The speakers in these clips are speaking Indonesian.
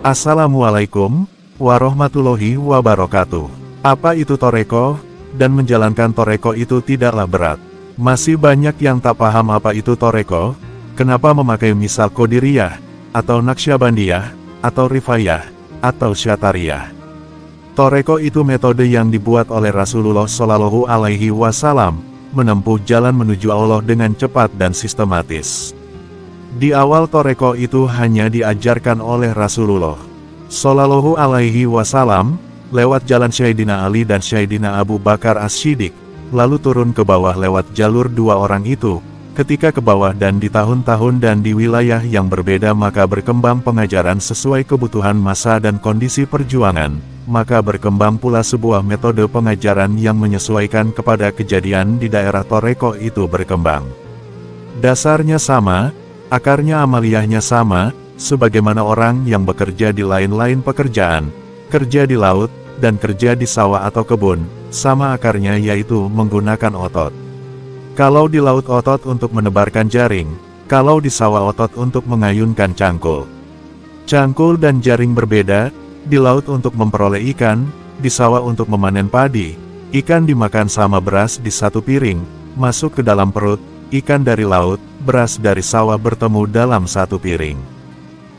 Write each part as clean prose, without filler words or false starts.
Assalamualaikum warahmatullahi wabarakatuh. Apa itu toreko? Dan menjalankan toreko itu tidaklah berat. Masih banyak yang tak paham apa itu toreko, kenapa memakai misal Qadiriyah, atau Naqsyabandiyah, atau Rifayah, atau Syatariyah. Toreko itu metode yang dibuat oleh Rasulullah Shallallahu Alaihi Wasallam, menempuh jalan menuju Allah dengan cepat dan sistematis. Di awal toreko itu hanya diajarkan oleh Rasulullah Shallallahu Alaihi Wasallam, lewat jalan Sayyidina Ali dan Sayyidina Abu Bakar As-Siddiq, lalu turun ke bawah lewat jalur dua orang itu. Ketika ke bawah dan di tahun-tahun dan di wilayah yang berbeda maka berkembang pengajaran sesuai kebutuhan masa dan kondisi perjuangan, maka berkembang pula sebuah metode pengajaran yang menyesuaikan kepada kejadian di daerah toreko itu berkembang. Dasarnya sama, akarnya amaliyahnya sama, sebagaimana orang yang bekerja di lain-lain pekerjaan, kerja di laut, dan kerja di sawah atau kebun, sama akarnya yaitu menggunakan otot. Kalau di laut otot untuk menebarkan jaring, kalau di sawah otot untuk mengayunkan cangkul. Cangkul dan jaring berbeda, di laut untuk memperoleh ikan, di sawah untuk memanen padi. Ikan dimakan sama beras di satu piring, masuk ke dalam perut, ikan dari laut, beras dari sawah bertemu dalam satu piring.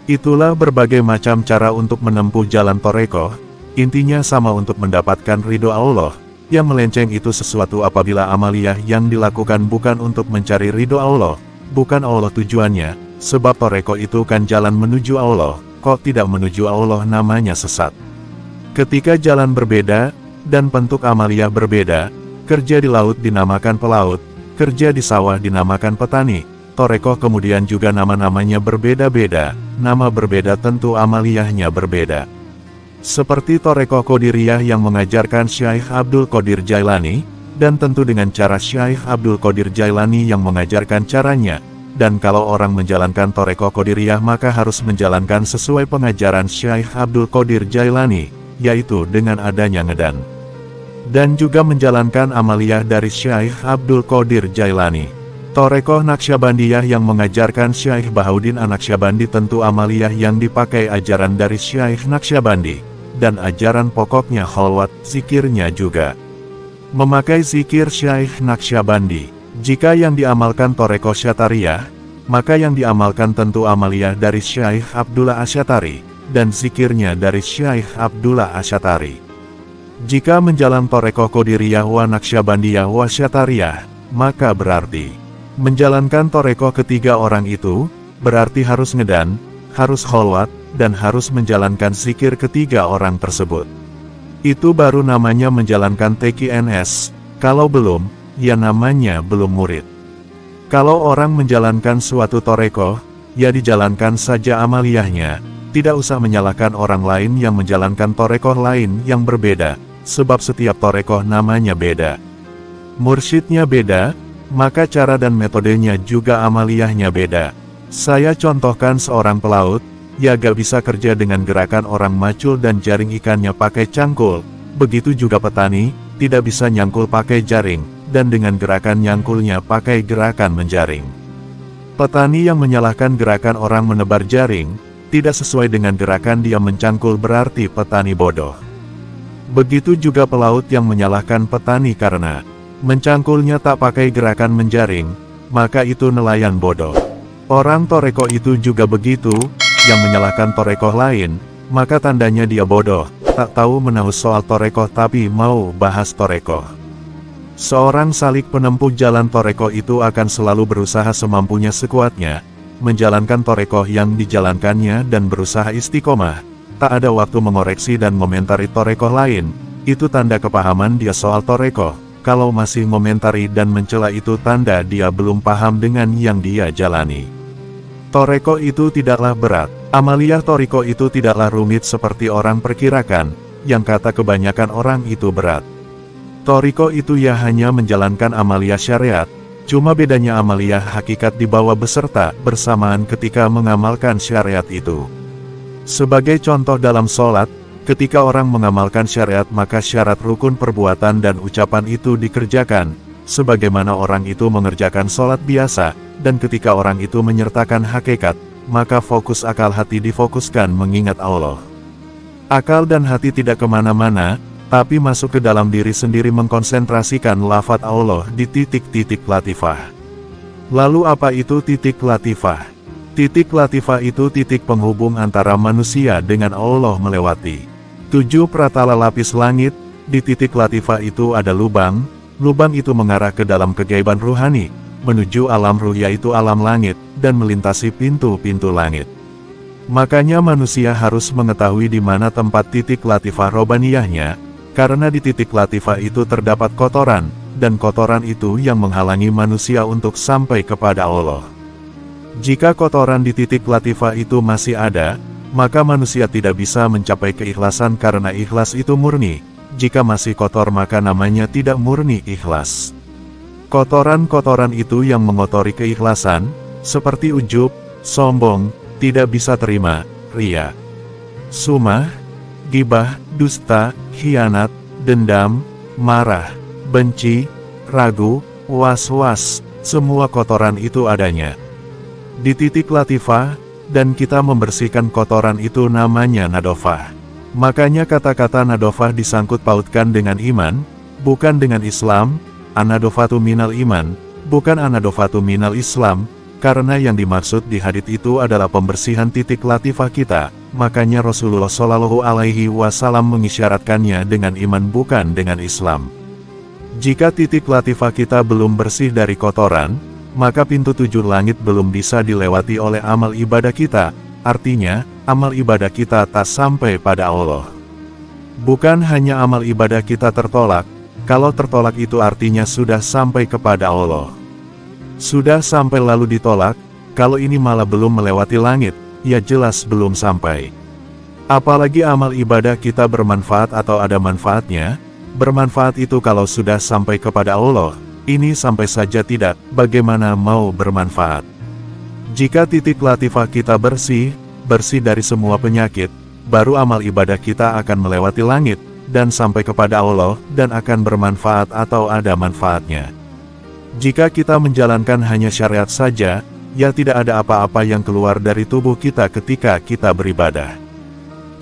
Itulah berbagai macam cara untuk menempuh jalan toreko, intinya sama untuk mendapatkan ridho Allah. Yang melenceng itu sesuatu apabila amaliyah yang dilakukan bukan untuk mencari ridho Allah, bukan Allah tujuannya, sebab toreko itu kan jalan menuju Allah, kok tidak menuju Allah namanya sesat. Ketika jalan berbeda, dan bentuk amaliyah berbeda, kerja di laut dinamakan pelaut, kerja di sawah dinamakan petani, toreko kemudian juga nama-namanya berbeda-beda, nama berbeda tentu amaliyahnya berbeda. Seperti toreko Qadiriyah yang mengajarkan Syekh Abdul Qadir Jailani, dan tentu dengan cara Syekh Abdul Qadir Jailani yang mengajarkan caranya, dan kalau orang menjalankan toreko Qadiriyah maka harus menjalankan sesuai pengajaran Syekh Abdul Qadir Jailani, yaitu dengan adanya ngedan. Dan juga menjalankan amaliyah dari Syekh Abdul Qadir Jailani. Toreko Naqsyabandiyah yang mengajarkan Syekh Bahauddin An-Naqsyabandi tentu amaliyah yang dipakai ajaran dari Syekh Naqsyabandi, dan ajaran pokoknya khalwat, zikirnya juga memakai zikir Syekh Naqsyabandi. Jika yang diamalkan toreko Syatariyah, maka yang diamalkan tentu amaliyah dari Syekh Abdullah Asyatari, dan zikirnya dari Syekh Abdullah Asyatari. Jika menjalan toreko Qadiriyah wa Naqsyabandiyah wa Syatariyah, maka berarti menjalankan toreko ketiga orang itu, berarti harus ngedan, harus kholwat, dan harus menjalankan zikir ketiga orang tersebut. Itu baru namanya menjalankan TQNS, kalau belum, ya namanya belum murid. Kalau orang menjalankan suatu toreko, ya dijalankan saja amaliyahnya, tidak usah menyalahkan orang lain yang menjalankan toreko lain yang berbeda, sebab setiap toreko namanya beda. Mursyidnya beda, maka cara dan metodenya juga amaliyahnya beda. Saya contohkan seorang pelaut, ya gak bisa kerja dengan gerakan orang macul dan jaring ikannya pakai cangkul, begitu juga petani, tidak bisa nyangkul pakai jaring, dan dengan gerakan nyangkulnya pakai gerakan menjaring. Petani yang menyalahkan gerakan orang menebar jaring, tidak sesuai dengan gerakan dia mencangkul berarti petani bodoh. Begitu juga pelaut yang menyalahkan petani karena mencangkulnya tak pakai gerakan menjaring, maka itu nelayan bodoh. Orang toreko itu juga begitu, yang menyalahkan toreko lain, maka tandanya dia bodoh, tak tahu menahu soal toreko tapi mau bahas toreko. Seorang salik penempuh jalan toreko itu akan selalu berusaha semampunya sekuatnya, menjalankan toreko yang dijalankannya dan berusaha istiqomah, tak ada waktu mengoreksi dan komentari toreko lain, itu tanda kepahaman dia soal toreko. Kalau masih ngomentari dan mencela itu tanda dia belum paham dengan yang dia jalani. Toreko itu tidaklah berat, amaliyah toreko itu tidaklah rumit seperti orang perkirakan, yang kata kebanyakan orang itu berat. Toreko itu ya hanya menjalankan amaliyah syariat, cuma bedanya amaliyah hakikat dibawa beserta bersamaan ketika mengamalkan syariat itu. Sebagai contoh dalam sholat, ketika orang mengamalkan syariat maka syarat rukun perbuatan dan ucapan itu dikerjakan, sebagaimana orang itu mengerjakan sholat biasa, dan ketika orang itu menyertakan hakikat, maka fokus akal hati difokuskan mengingat Allah. Akal dan hati tidak kemana-mana, tapi masuk ke dalam diri sendiri mengkonsentrasikan lafaz Allah di titik-titik latifah. Lalu apa itu titik latifah? Titik latifah itu titik penghubung antara manusia dengan Allah melewati 7 pratala lapis langit. Di titik latifah itu ada lubang, lubang itu mengarah ke dalam kegaiban ruhani, menuju alam ruh yaitu alam langit, dan melintasi pintu-pintu langit. Makanya manusia harus mengetahui di mana tempat titik latifah robaniyahnya, karena di titik latifah itu terdapat kotoran, dan kotoran itu yang menghalangi manusia untuk sampai kepada Allah. Jika kotoran di titik latifah itu masih ada, maka manusia tidak bisa mencapai keikhlasan karena ikhlas itu murni. Jika masih kotor maka namanya tidak murni ikhlas. Kotoran-kotoran itu yang mengotori keikhlasan, seperti ujub, sombong, tidak bisa terima, ria, sumah, gibah, dusta, khianat, dendam, marah, benci, ragu, was-was, semua kotoran itu adanya di titik latifah, dan kita membersihkan kotoran itu namanya nadofah. Makanya kata-kata nadofah disangkut pautkan dengan iman, bukan dengan Islam, anadofatu minal iman, bukan anadofatu minal Islam, karena yang dimaksud di hadits itu adalah pembersihan titik latifah kita. Makanya Rasulullah Shallallahu Alaihi Wasallam mengisyaratkannya dengan iman bukan dengan Islam. Jika titik latifah kita belum bersih dari kotoran, maka pintu 7 langit belum bisa dilewati oleh amal ibadah kita. Artinya, amal ibadah kita tak sampai pada Allah. Bukan hanya amal ibadah kita tertolak, kalau tertolak itu artinya sudah sampai kepada Allah. Sudah sampai lalu ditolak, kalau ini malah belum melewati langit, ya jelas belum sampai. Apalagi amal ibadah kita bermanfaat atau ada manfaatnya, bermanfaat itu kalau sudah sampai kepada Allah, ini sampai saja tidak, bagaimana mau bermanfaat? Jika titik latifah kita bersih dari semua penyakit, baru amal ibadah kita akan melewati langit, dan sampai kepada Allah, dan akan bermanfaat atau ada manfaatnya. Jika kita menjalankan hanya syariat saja, ya tidak ada apa-apa yang keluar dari tubuh kita ketika kita beribadah.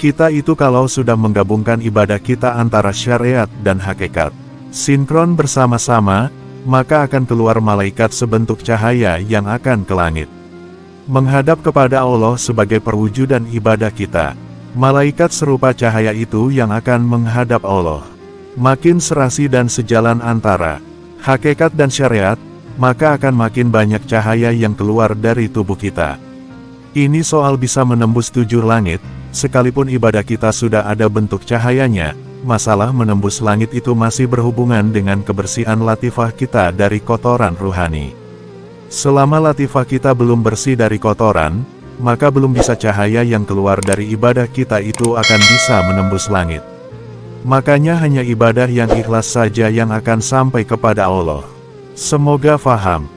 Kita itu kalau sudah menggabungkan ibadah kita antara syariat dan hakikat, sinkron bersama-sama, maka akan keluar malaikat sebentuk cahaya yang akan ke langit, menghadap kepada Allah sebagai perwujudan ibadah kita. Malaikat serupa cahaya itu yang akan menghadap Allah. Makin serasi dan sejalan antara hakikat dan syariat, maka akan makin banyak cahaya yang keluar dari tubuh kita. Ini soal bisa menembus 7 langit, sekalipun ibadah kita sudah ada bentuk cahayanya, masalah menembus langit itu masih berhubungan dengan kebersihan latifah kita dari kotoran ruhani. Selama latifah kita belum bersih dari kotoran, maka belum bisa cahaya yang keluar dari ibadah kita itu akan bisa menembus langit. Makanya hanya ibadah yang ikhlas saja yang akan sampai kepada Allah. Semoga faham.